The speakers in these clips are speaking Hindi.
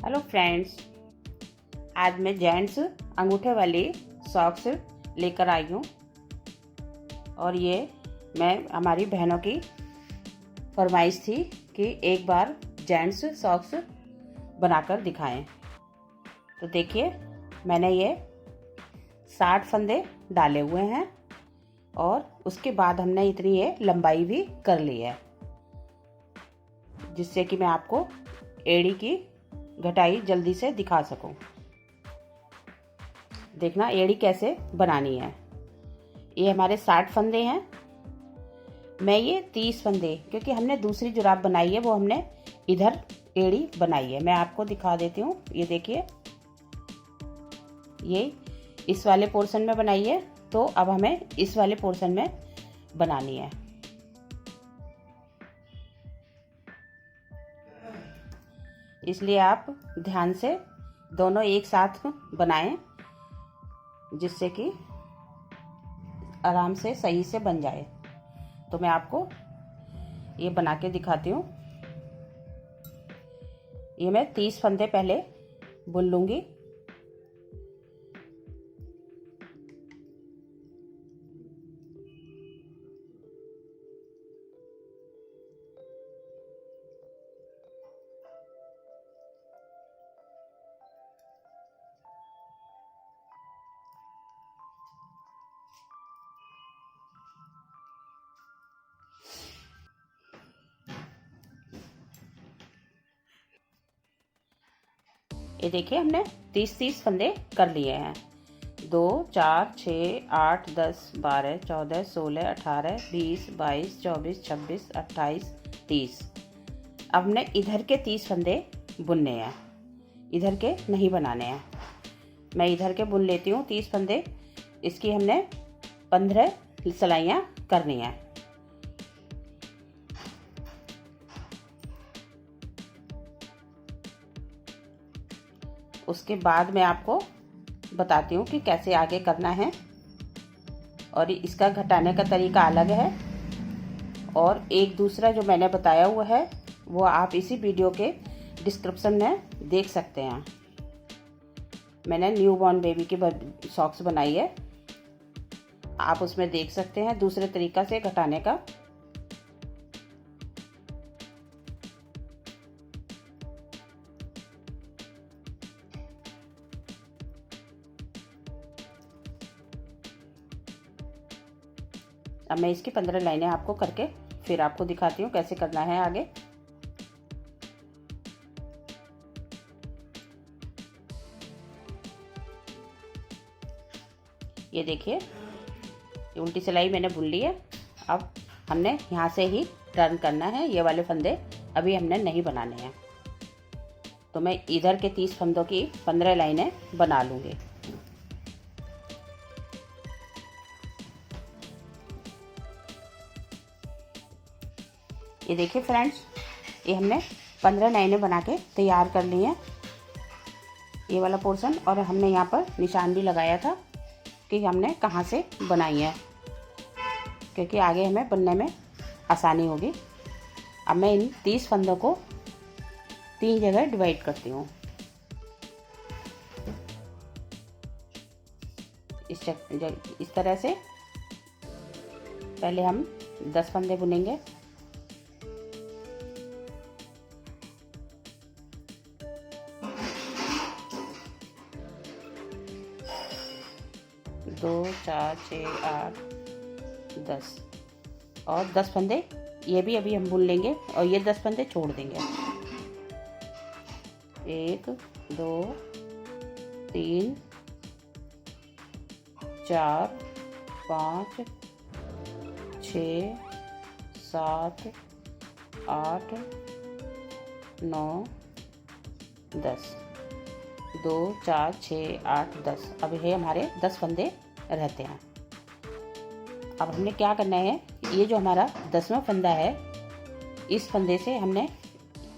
हेलो फ्रेंड्स, आज मैं जेंट्स अंगूठे वाली सॉक्स लेकर आई हूँ और ये मैं हमारी बहनों की फरमाइश थी कि एक बार जेंट्स सॉक्स बनाकर दिखाएं। तो देखिए, मैंने ये 60 फंदे डाले हुए हैं और उसके बाद हमने इतनी ये लंबाई भी कर ली है, जिससे कि मैं आपको एड़ी की घटाई जल्दी से दिखा सकूं। देखना एड़ी कैसे बनानी है। ये हमारे 60 फंदे हैं। मैं ये 30 फंदे, क्योंकि हमने दूसरी जुराब बनाई है वो हमने इधर एड़ी बनाई है। मैं आपको दिखा देती हूँ। ये देखिए, ये इस वाले पोर्शन में बनाई है, तो अब हमें इस वाले पोर्शन में बनानी है। इसलिए आप ध्यान से दोनों एक साथ बनाएं, जिससे कि आराम से सही से बन जाए। तो मैं आपको ये बना के दिखाती हूँ। ये मैं 30 फंदे पहले बुन लूँगी। ये देखिए, हमने 30 फंदे कर लिए हैं। 2 4 6 8 10 12 14 16 18 20 22 24 26 28 30। अब हमने इधर के 30 फंदे बुनने हैं, इधर के नहीं बनाने हैं। मैं इधर के बुन लेती हूँ 30 फंदे। इसकी हमने 15 सिलाइयाँ करनी हैं। उसके बाद मैं आपको बताती हूँ कि कैसे आगे करना है, और इसका घटाने का तरीका अलग है। और एक दूसरा जो मैंने बताया हुआ है वो आप इसी वीडियो के डिस्क्रिप्शन में देख सकते हैं। मैंने न्यू बॉर्न बेबी की सॉक्स बनाई है, आप उसमें देख सकते हैं दूसरे तरीका से घटाने का। अब मैं इसकी 15 लाइनें आपको करके फिर आपको दिखाती हूँ कैसे करना है आगे। ये देखिए, ये उल्टी सिलाई मैंने बुन ली है। अब हमने यहाँ से ही टर्न करना है। ये वाले फंदे अभी हमने नहीं बनाने हैं, तो मैं इधर के 30 फंदों की 15 लाइनें बना लूँगी। ये देखिए फ्रेंड्स, ये हमने 15 लाइनें बना के तैयार कर ली हैं, ये वाला पोर्शन। और हमने यहाँ पर निशान भी लगाया था कि हमने कहाँ से बनाई है, क्योंकि आगे हमें बनने में आसानी होगी। अब मैं इन 30 फंदों को 3 जगह डिवाइड करती हूँ। इस तरह से पहले हम 10 फंदे बुनेंगे। दो 4 6 8 10 और 10 फंदे ये भी अभी हम बुन लेंगे, और ये 10 फंदे छोड़ देंगे। 1 2 3 4 5 6 7 8 9 10। 2 4 6 8 10। अब ये हमारे 10 फंदे रहते हैं। अब हमने क्या करना है, ये जो हमारा 10वां फंदा है, इस फंदे से हमने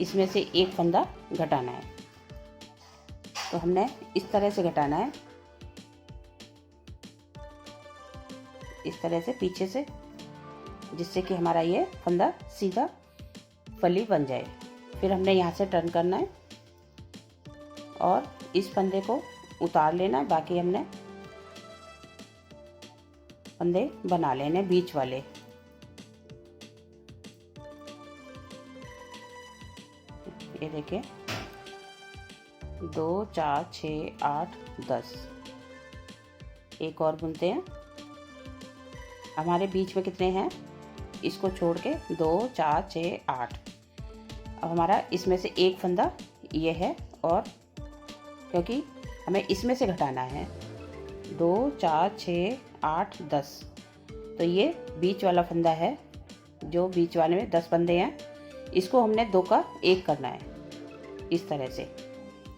इसमें से एक फंदा घटाना है। तो हमने इस तरह से घटाना है, इस तरह से पीछे से, जिससे कि हमारा ये फंदा सीधा फली बन जाए। फिर हमने यहाँ से टर्न करना है और इस फंदे को उतार लेना है। बाकी हमने फंदे बना लेने बीच वाले। ये देखिए 2 4 6 8 10। एक और बुनते हैं। हमारे बीच में कितने हैं, इसको छोड़ के 2 4 6 8। अब हमारा इसमें से एक फंदा ये है, और क्योंकि हमें इसमें से घटाना है 2 4 6 8 10, तो ये बीच वाला फंदा है। जो बीच वाले में 10 फंदे हैं, इसको हमने 2 का 1 करना है। इस तरह से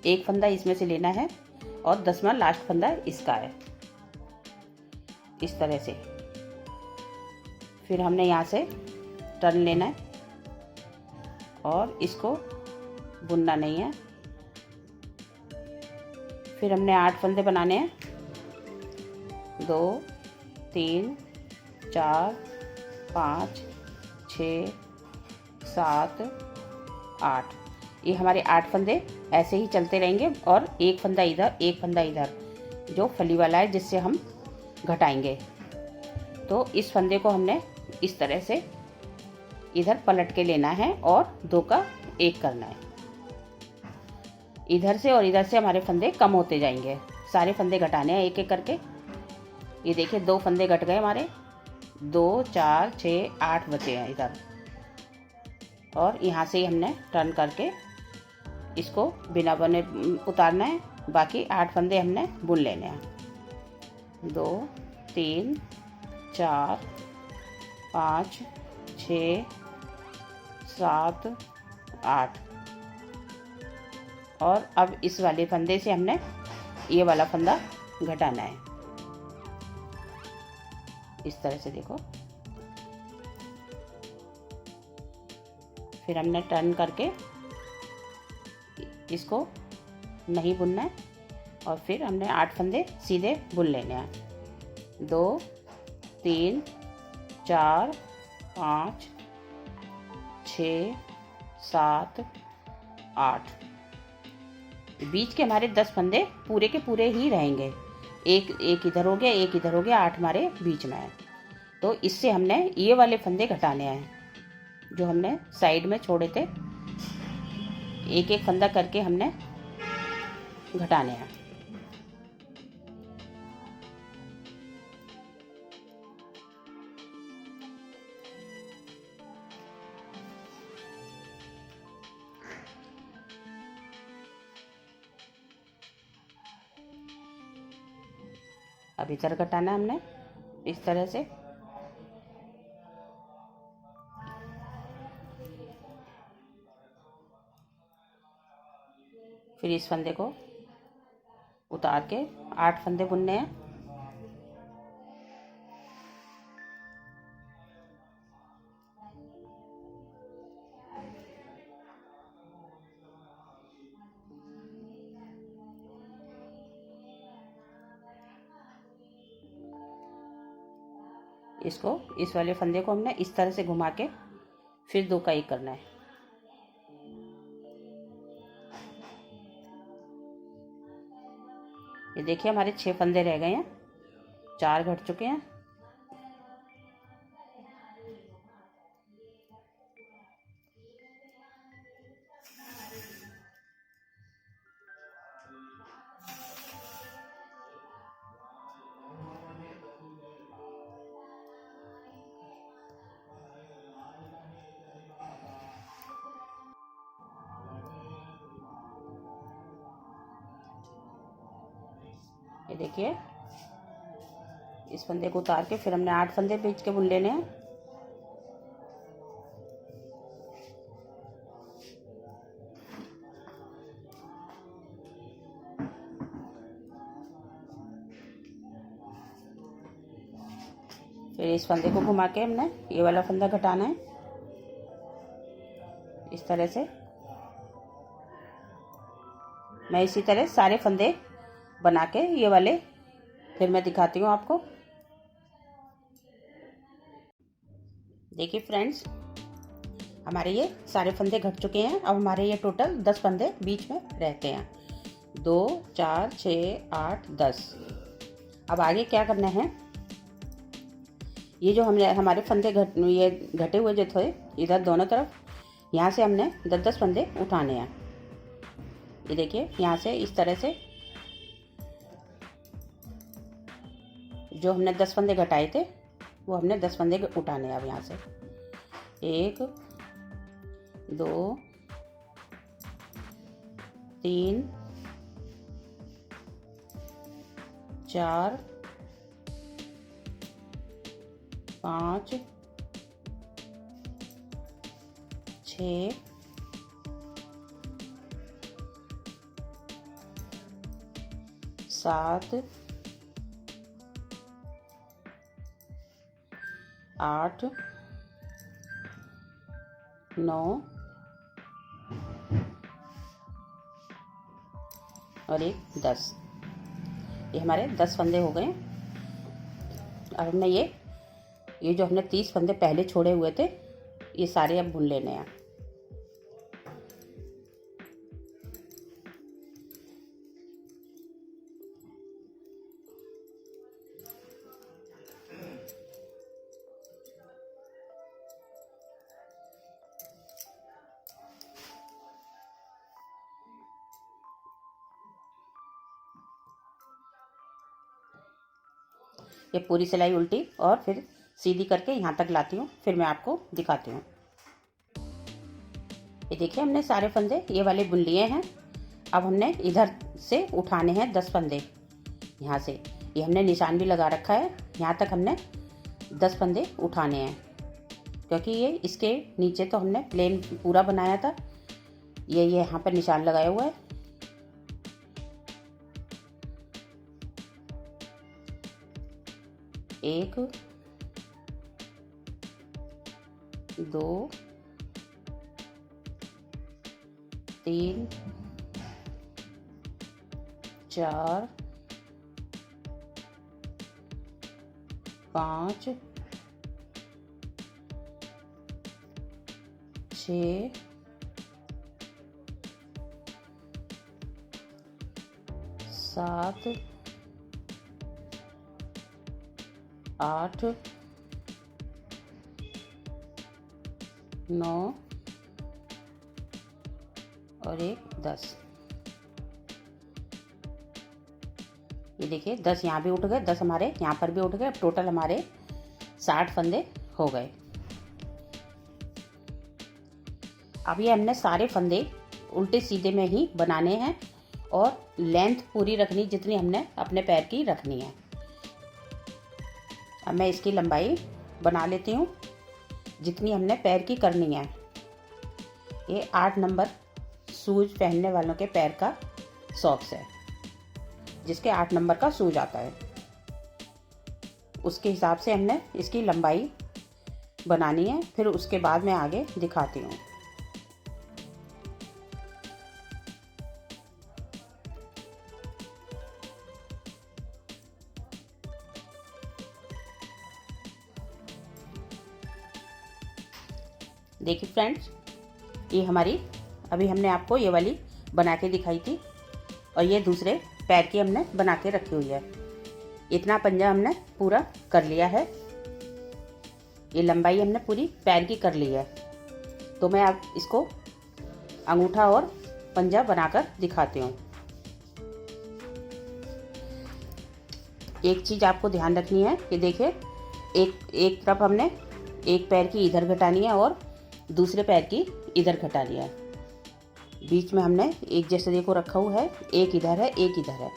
एक फंदा इसमें से लेना है और 10वां लास्ट फंदा इसका है। इस तरह से फिर हमने यहाँ से टर्न लेना है और इसको बुनना नहीं है। फिर हमने 8 फंदे बनाने हैं। 2 3 4 5 6 7 8। ये हमारे 8 फंदे ऐसे ही चलते रहेंगे, और एक फंदा इधर एक फंदा इधर, जो फली वाला है जिससे हम घटाएंगे। तो इस फंदे को हमने इस तरह से इधर पलट के लेना है और 2 का 1 करना है। इधर से और इधर से हमारे फंदे कम होते जाएंगे। सारे फंदे घटाने हैं एक एक करके। ये देखिए 2 फंदे घट गए हमारे। 2 4 6 8 बचे हैं इधर, और यहाँ से ही हमने टर्न करके इसको बिना बने उतारना है। बाकी 8 फंदे हमने बुन लेने हैं। 2 3 4 5 6 7 8। और अब इस वाले फंदे से हमने ये वाला फंदा घटाना है। इस तरह से देखो। फिर हमने टर्न करके इसको नहीं बुनना है, और फिर हमने 8 फंदे सीधे बुन लेने हैं। 2 3 4 5 6 7 8। बीच के हमारे 10 फंदे पूरे के पूरे ही रहेंगे। एक इधर हो गया, एक इधर हो गया, 8 हमारे बीच में है। तो इससे हमने ये वाले फंदे घटाने हैं जो हमने साइड में छोड़े थे। एक एक फंदा करके हमने घटाने हैं। अब इधर घटाना है हमने इस तरह से। फिर इस फंदे को उतार के 8 फंदे बुनने हैं। इसको इस वाले फंदे को हमने इस तरह से घुमा के फिर 2 का 1 करना है। ये देखिए हमारे 6 फंदे रह गए हैं, 4 घट चुके हैं। ये देखिए इस फंदे को उतार के फिर हमने 8 फंदे बीच के बुन लेने हैं। फिर इस फंदे को घुमा के हमने ये वाला फंदा घटाना है इस तरह से। मैं इसी तरह सारे फंदे बना के ये वाले फिर मैं दिखाती हूँ आपको। देखिए फ्रेंड्स, हमारे ये सारे फंदे घट चुके हैं। अब हमारे ये टोटल 10 फंदे बीच में रहते हैं। 2 4 6 8 10। अब आगे क्या करना है, ये जो हमने हमारे फंदे ये घटे हुए जो थे इधर दोनों तरफ, यहाँ से हमने 10-10 फंदे उठाने हैं। ये देखिए यहाँ से इस तरह से जो हमने 10 फंदे घटाए थे वो हमने 10 फंदे उठाने हैं। अब यहाँ से 1 2 3 4 5 6 7 8 9 और 1 10। ये हमारे 10 फंदे हो गए। अब हमने ये जो हमने 30 फंदे पहले छोड़े हुए थे ये सारे अब बुन लेने हैं। ये पूरी सिलाई उल्टी और फिर सीधी करके यहाँ तक लाती हूँ, फिर मैं आपको दिखाती हूँ। ये देखिए हमने सारे फंदे ये वाले बुन लिए हैं। अब हमने इधर से उठाने हैं 10 फंदे यहाँ से। ये हमने निशान भी लगा रखा है, यहाँ तक हमने 10 फंदे उठाने हैं, क्योंकि ये इसके नीचे तो हमने प्लेन पूरा बनाया था। ये यहाँ पर निशान लगाया हुआ है। एक 2 3 4 5 6 7 8 9 और 1 10। ये देखिए 10 यहाँ भी उठ गए, 10 हमारे यहाँ पर भी उठ गए। अब टोटल हमारे 60 फंदे हो गए। अब ये हमने सारे फंदे उल्टे सीधे में ही बनाने हैं और लेंथ पूरी रखनी जितनी हमने अपने पैर की रखनी है। अब मैं इसकी लंबाई बना लेती हूँ जितनी हमने पैर की करनी है। ये 8 नंबर शूज पहनने वालों के पैर का सॉक्स है, जिसके 8 नंबर का शूज आता है। उसके हिसाब से हमने इसकी लंबाई बनानी है, फिर उसके बाद मैं आगे दिखाती हूँ। देखिए फ्रेंड्स, ये हमारी अभी हमने आपको ये वाली बना के दिखाई थी और ये दूसरे पैर की हमने बना के रखी हुई है। इतना पंजा हमने पूरा कर लिया है। ये लंबाई हमने पूरी पैर की कर ली है। तो मैं अब इसको अंगूठा और पंजा बनाकर दिखाती हूँ। एक चीज़ आपको ध्यान रखनी है कि देखिए एक तरफ हमने एक पैर की इधर घटानी है और दूसरे पैर की इधर घटानी है। बीच में हमने एक जैसे देखो रखा हुआ है, एक इधर है एक इधर है।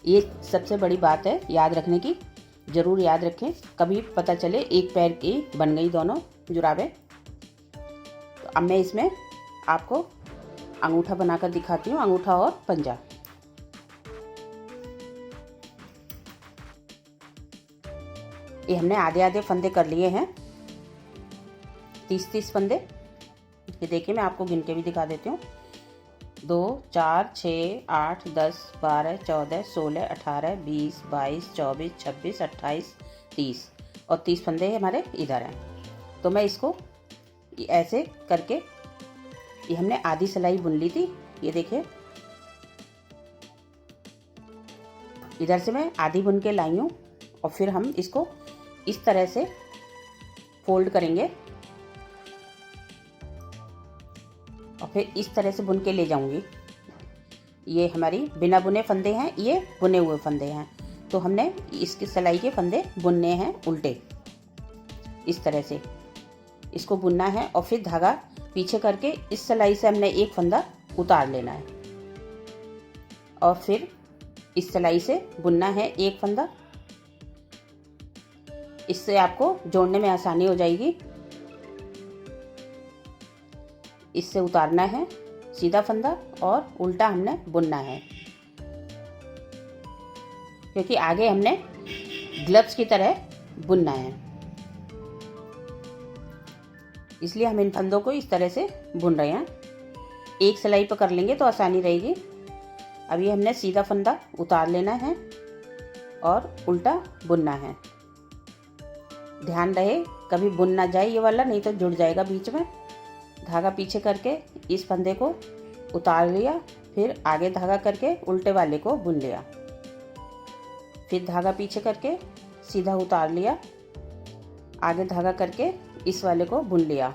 ये सबसे बड़ी बात है, याद रखने की, ज़रूर याद रखें। कभी पता चले एक पैर की बन गई दोनों जुराबें। तो अब मैं इसमें आपको अंगूठा बनाकर दिखाती हूँ, अंगूठा और पंजा। ये हमने आधे आधे फंदे कर लिए हैं, 30-30 फंदे। ये देखिए मैं आपको गिन के भी दिखा देती हूँ। 2 4 6 8 10 12 14 16 18 20 22 24 26 28 30 और 30 फंदे हमारे इधर हैं। तो मैं इसको ऐसे करके, ये हमने आधी सिलाई बुन ली थी, ये देखिए इधर से मैं आधी बुन के लाई हूँ और फिर हम इसको इस तरह से फोल्ड करेंगे और फिर इस तरह से बुन के ले जाऊंगी। ये हमारी बिना बुने फंदे हैं, ये बुने हुए फंदे हैं, तो हमने इसकी सिलाई के फंदे बुनने हैं उल्टे। इस तरह से इसको बुनना है और फिर धागा पीछे करके इस सिलाई से हमने एक फंदा उतार लेना है और फिर इस सिलाई से बुनना है एक फंदा। इससे आपको जोड़ने में आसानी हो जाएगी। इससे उतारना है सीधा फंदा और उल्टा हमने बुनना है, क्योंकि आगे हमने ग्लव्स की तरह बुनना है, इसलिए हम इन फंदों को इस तरह से बुन रहे हैं। एक सिलाई पर कर लेंगे तो आसानी रहेगी। अभी हमने सीधा फंदा उतार लेना है और उल्टा बुनना है। ध्यान रहे कभी बुन ना जाए ये वाला, नहीं तो जुड़ जाएगा बीच में। धागा पीछे करके इस फंदे को उतार लिया, फिर आगे धागा करके उल्टे वाले को बुन लिया, फिर धागा पीछे करके सीधा उतार लिया, आगे धागा करके इस वाले को बुन लिया।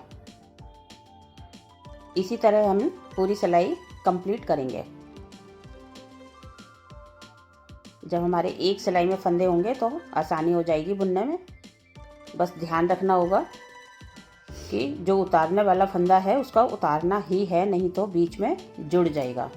इसी तरह हम पूरी सिलाई कंप्लीट करेंगे। जब हमारे एक सिलाई में फंदे होंगे तो आसानी हो जाएगी बुनने में। बस ध्यान रखना होगा कि जो उतारने वाला फंदा है उसका उतारना ही है, नहीं तो बीच में जुड़ जाएगा।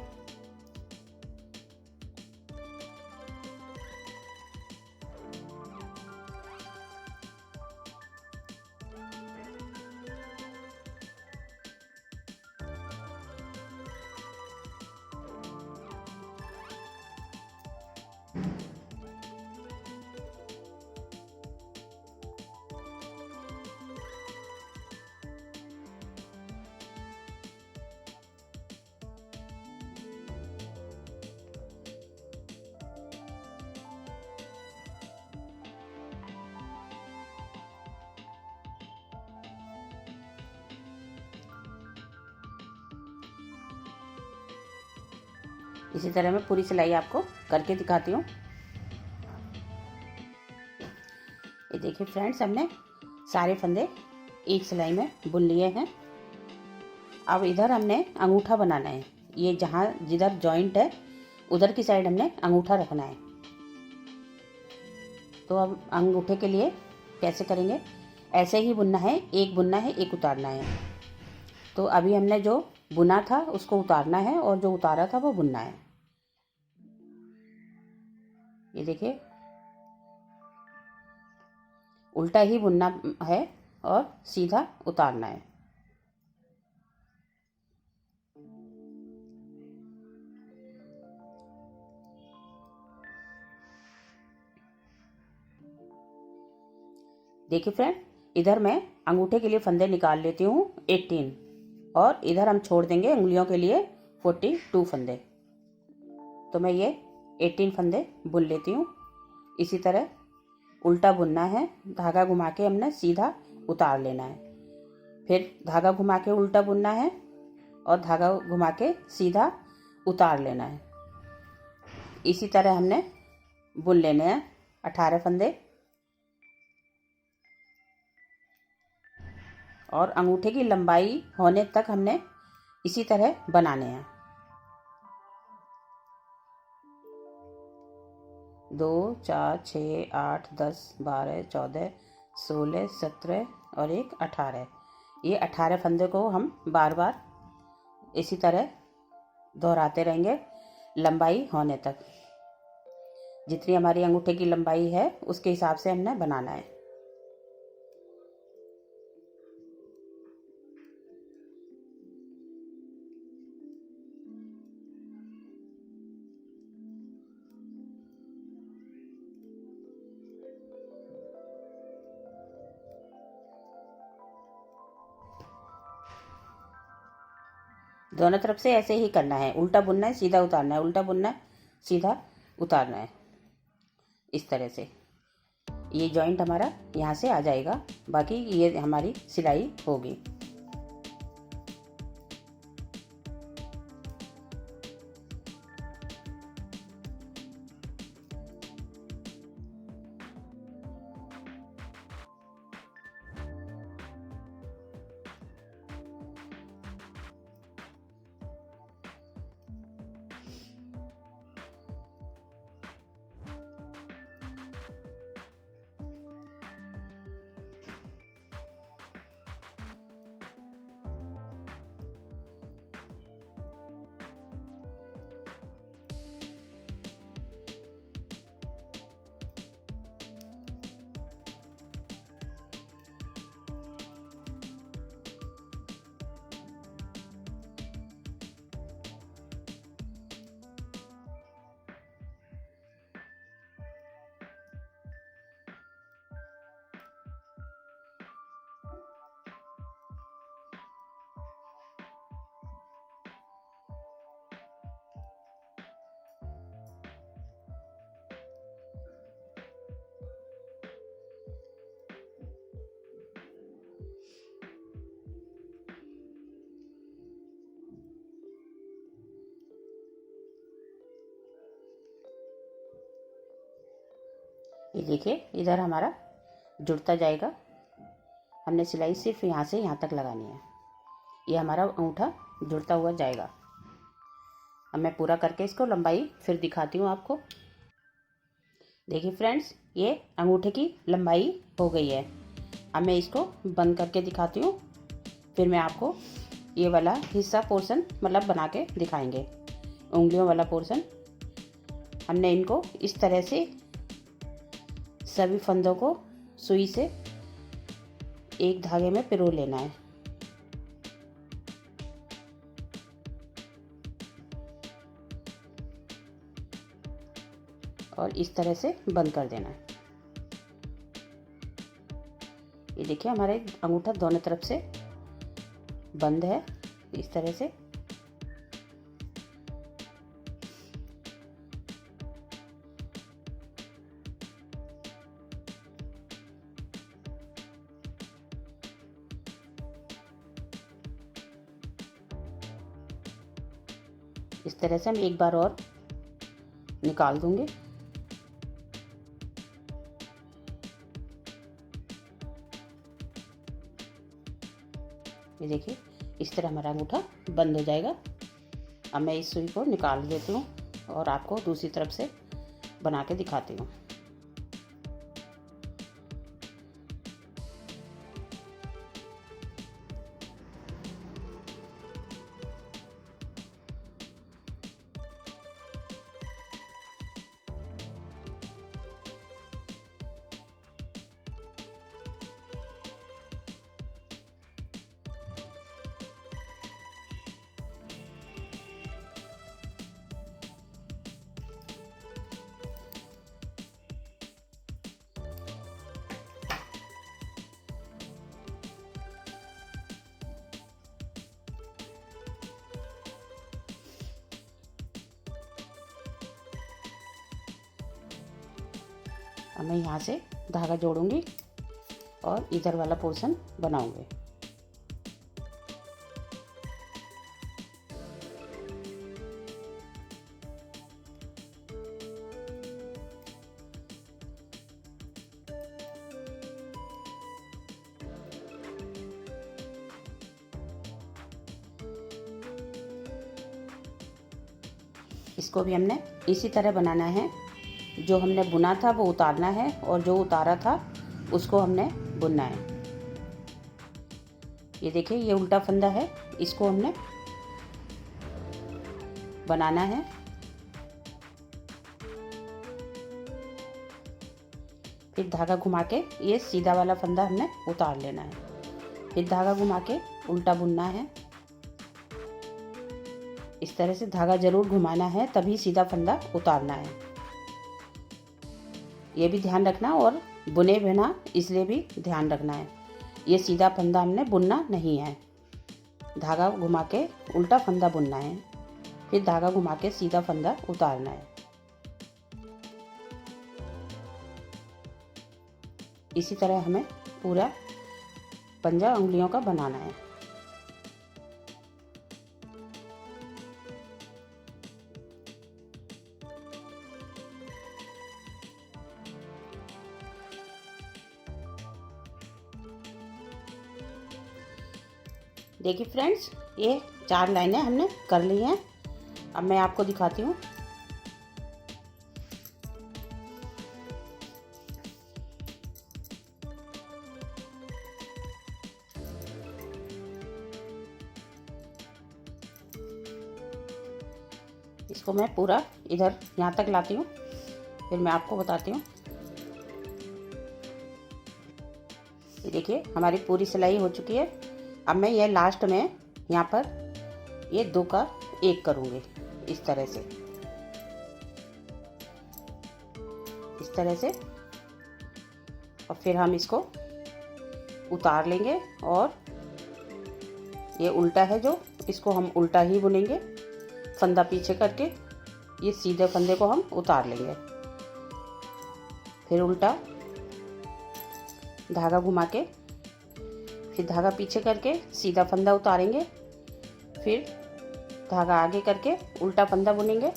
इसी तरह मैं पूरी सिलाई आपको करके दिखाती हूँ। ये देखिए फ्रेंड्स, हमने सारे फंदे एक सिलाई में बुन लिए हैं। अब इधर हमने अंगूठा बनाना है। ये जहाँ जिधर जॉइंट है उधर की साइड हमने अंगूठा रखना है। तो अब अंगूठे के लिए कैसे करेंगे, ऐसे ही बुनना है, एक बुनना है एक उतारना है। तो अभी हमने जो बुना था उसको उतारना है और जो उतारा था वो बुनना है। ये देखिए, उल्टा ही बुनना है और सीधा उतारना है। देखिए फ्रेंड, इधर मैं अंगूठे के लिए फंदे निकाल लेती हूँ 18 और इधर हम छोड़ देंगे उंगलियों के लिए 42 फंदे। तो मैं ये 18 फंदे बुन लेती हूँ। इसी तरह उल्टा बुनना है, धागा घुमा के हमने सीधा उतार लेना है, फिर धागा घुमा के उल्टा बुनना है और धागा घुमा के सीधा उतार लेना है। इसी तरह हमने बुन लेने हैं 18 फंदे और अंगूठे की लंबाई होने तक हमने इसी तरह बनाने हैं। 2 4 6 8 10 12 14 16 17 और एक 18। ये 18 फंदे को हम बार बार इसी तरह दोहराते रहेंगे लंबाई होने तक। जितनी हमारी अंगूठे की लंबाई है उसके हिसाब से हमने बनाना है। दोनों तरफ से ऐसे ही करना है, उल्टा बुनना है सीधा उतारना है, उल्टा बुनना है सीधा उतारना है। इस तरह से ये जॉइंट हमारा यहाँ से आ जाएगा, बाकी ये हमारी सिलाई होगी। ये देखिए इधर हमारा जुड़ता जाएगा। हमने सिलाई सिर्फ यहाँ से यहाँ तक लगानी है। ये हमारा अंगूठा जुड़ता हुआ जाएगा। अब मैं पूरा करके इसको लंबाई फिर दिखाती हूँ आपको। देखिए फ्रेंड्स, ये अंगूठे की लंबाई हो गई है। अब मैं इसको बंद करके दिखाती हूँ, फिर मैं आपको ये वाला हिस्सा पोर्शन मतलब बना के दिखाएंगे। उंगलियों वाला पोर्शन हमने इनको इस तरह से सभी फंदों को सुई से एक धागे में पिरो लेना है और इस तरह से बंद कर देना है। ये देखिए हमारा अंगूठा दोनों तरफ से बंद है इस तरह से। इस तरह से हम एक बार और निकाल दूंगे। ये देखिए इस तरह हमारा अंगूठा बंद हो जाएगा। अब मैं इस सुई को निकाल देती हूँ और आपको दूसरी तरफ से बना के दिखाती हूँ। अब मैं यहाँ से धागा जोड़ूंगी और इधर वाला पोर्शन बनाऊंगी। इसको भी हमने इसी तरह बनाना है। जो हमने बुना था वो उतारना है और जो उतारा था उसको हमने बुनना है। ये देखिए ये उल्टा फंदा है, इसको हमने बनाना है। फिर धागा घुमा के ये सीधा वाला फंदा हमने उतार लेना है। फिर धागा घुमा के उल्टा बुनना है। इस तरह से धागा जरूर घुमाना है, तभी सीधा फंदा उतारना है। ये भी ध्यान रखना, और बुने बिना इसलिए भी ध्यान रखना है, ये सीधा फंदा हमने बुनना नहीं है। धागा घुमा के उल्टा फंदा बुनना है, फिर धागा घुमा के सीधा फंदा उतारना है। इसी तरह हमें पूरा पंजा उंगलियों का बनाना है। देखिए फ्रेंड्स, ये 4 लाइनें हमने कर ली हैं। अब मैं आपको दिखाती हूँ। इसको मैं पूरा इधर यहाँ तक लाती हूँ, फिर मैं आपको बताती हूँ। ये देखिए हमारी पूरी सिलाई हो चुकी है। अब मैं ये लास्ट में यहाँ पर ये 2 का 1 करूँगी इस तरह से, इस तरह से। और फिर हम इसको उतार लेंगे और ये उल्टा है जो, इसको हम उल्टा ही बुनेंगे। फंदा पीछे करके ये सीधे फंदे को हम उतार लेंगे। फिर उल्टा धागा घुमा के, फिर धागा पीछे करके सीधा फंदा उतारेंगे। फिर धागा आगे करके उल्टा फंदा बुनेंगे।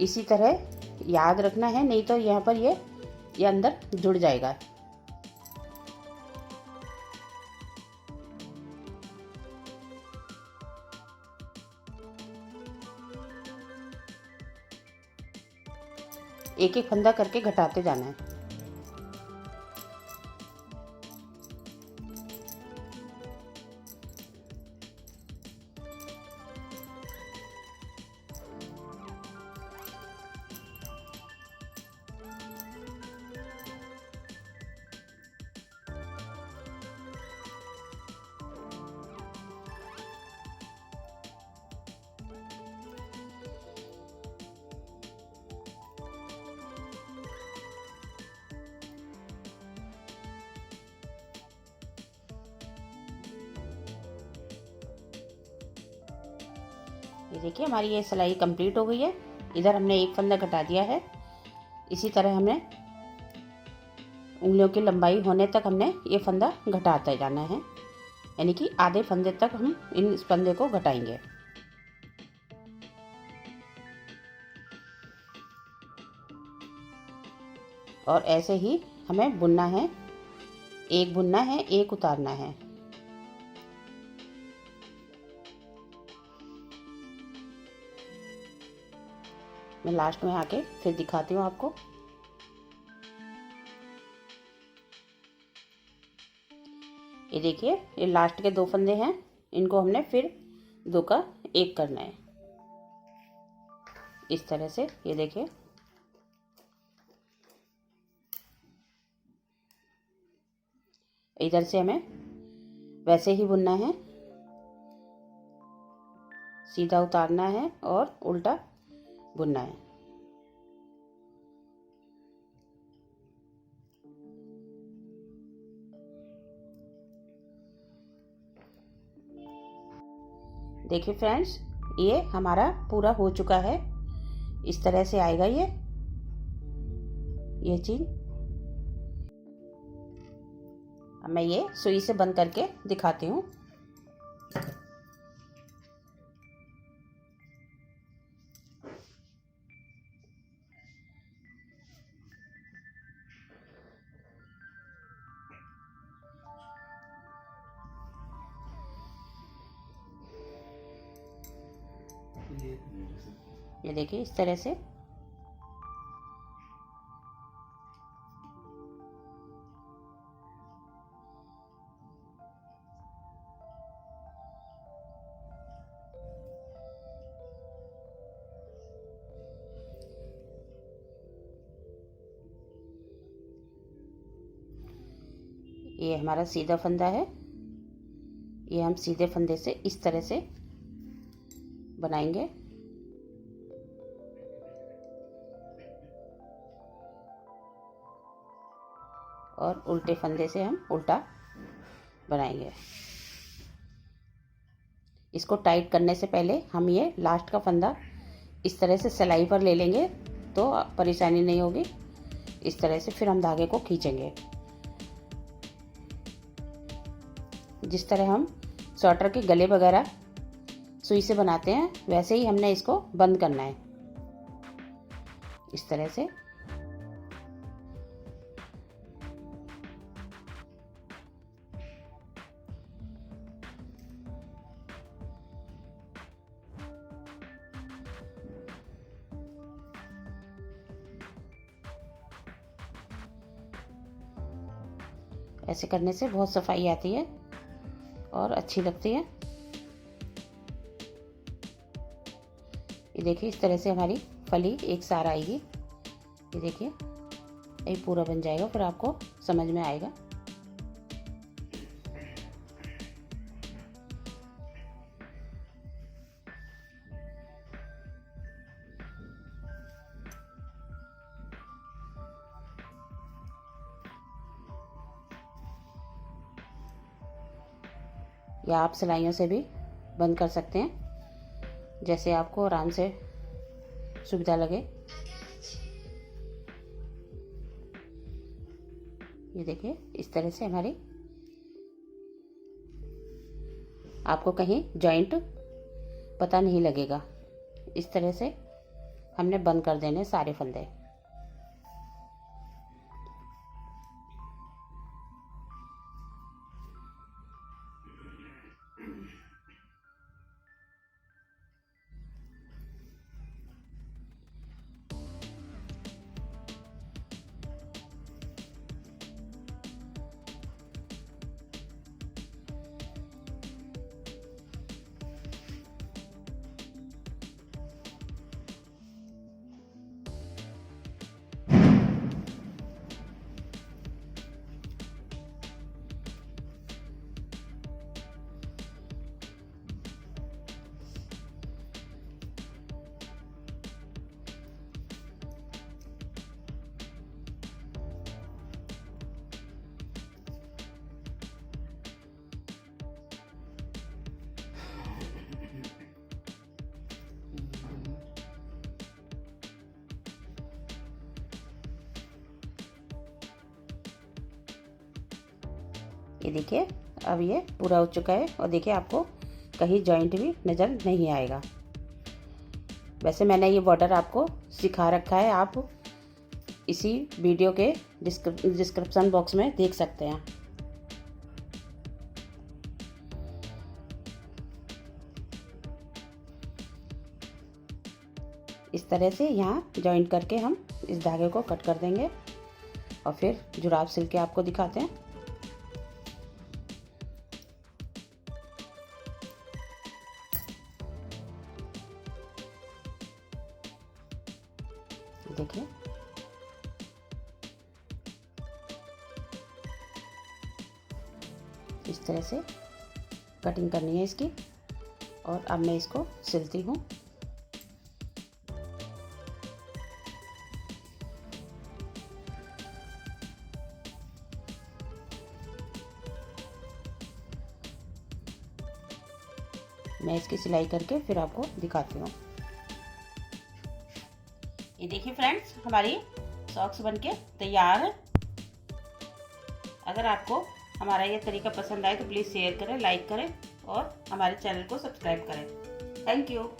इसी तरह याद रखना है, नहीं तो यहाँ पर ये ये अंदर जुड़ जाएगा। एक एक फंदा करके घटाते जाना है। ये देखिए हमारी ये सिलाई कंप्लीट हो गई है। इधर हमने एक फंदा घटा दिया है। इसी तरह हमें उंगलियों की लंबाई होने तक हमने ये फंदा घटाते जाना है, यानी कि आधे फंदे तक हम इस फंदे को घटाएंगे। और ऐसे ही हमें बुनना है, एक बुनना है एक उतारना है। मैं लास्ट में आके फिर दिखाती हूँ आपको। ये देखिए ये लास्ट के 2 फंदे हैं, इनको हमने फिर 2 का 1 करना है इस तरह से। ये देखिए इधर से हमें वैसे ही बुनना है, सीधा उतारना है और उल्टा बुनना है। देखिए फ्रेंड्स, ये हमारा पूरा हो चुका है। इस तरह से आएगा ये चीज। अब मैं ये सुई से बंद करके दिखाती हूँ। ये देखिए इस तरह से। ये हमारा सीधा फंदा है। ये हम सीधे फंदे से इस तरह से बनाएंगे। और उल्टे फंदे से हम उल्टा बनाएंगे। इसको टाइट करने से पहले हम ये लास्ट का फंदा इस तरह से सिलाई पर ले लेंगे तो परेशानी नहीं होगी। इस तरह से फिर हम धागे को खींचेंगे। जिस तरह हम स्वेटर के गले वगैरह सुई से बनाते हैं, वैसे ही हमने इसको बंद करना है इस तरह से। ऐसे करने से बहुत सफाई आती है और अच्छी लगती है। ये देखिए इस तरह से हमारी फली एक सार आएगी। ये देखिए ये पूरा बन जाएगा, फिर आपको समझ में आएगा। या आप सिलाइयों से भी बंद कर सकते हैं, जैसे आपको आराम से सुविधा लगे। ये देखिए इस तरह से हमारी, आपको कहीं जॉइंट पता नहीं लगेगा। इस तरह से हमने बंद कर देने सारे फंदे। ये देखिए अब ये पूरा हो चुका है और देखिए आपको कहीं जॉइंट भी नज़र नहीं आएगा। वैसे मैंने ये बॉर्डर आपको सिखा रखा है, आप इसी वीडियो के डिस्क्रिप्शन बॉक्स में देख सकते हैं। इस तरह से यहाँ जॉइंट करके हम इस धागे को कट कर देंगे और फिर जुराब सिल के आपको दिखाते हैं। देखिए इस तरह से कटिंग करनी है इसकी और अब मैं इसको सिलती हूँ। मैं इसकी सिलाई करके फिर आपको दिखाती हूँ। ये देखिए फ्रेंड्स, हमारी सॉक्स बनके तैयार है। अगर आपको हमारा ये तरीका पसंद आए तो प्लीज़ शेयर करें, लाइक करें और हमारे चैनल को सब्सक्राइब करें। Thank you.